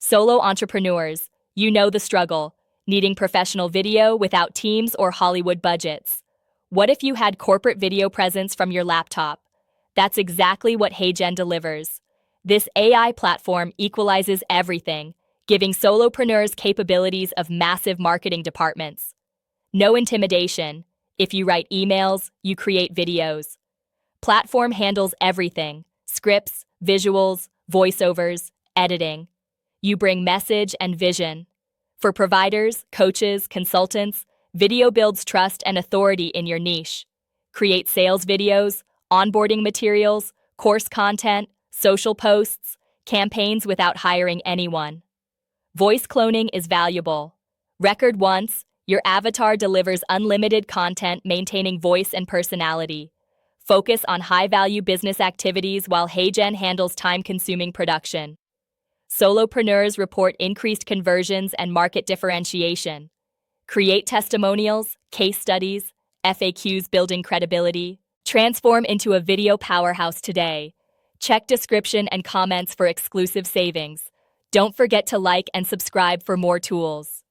Solo entrepreneurs, you know the struggle, needing professional video without teams or Hollywood budgets. What if you had corporate video presence from your laptop? That's exactly what HeyGen delivers. This AI platform equalizes everything, giving solopreneurs capabilities of massive marketing departments. No intimidation. If you write emails, you create videos. Platform handles everything: scripts, visuals, voiceovers, editing. You bring message and vision. For providers, coaches, consultants, video builds trust and authority in your niche. Create sales videos, onboarding materials, course content, social posts, campaigns without hiring anyone. Voice cloning is valuable. Record once, your avatar delivers unlimited content maintaining voice and personality. Focus on high-value business activities while HeyGen handles time-consuming production. Solopreneurs report increased conversions and market differentiation. Create testimonials, case studies, FAQs building credibility. Transform into a video powerhouse today. Check description and comments for exclusive savings. Don't forget to like and subscribe for more tools.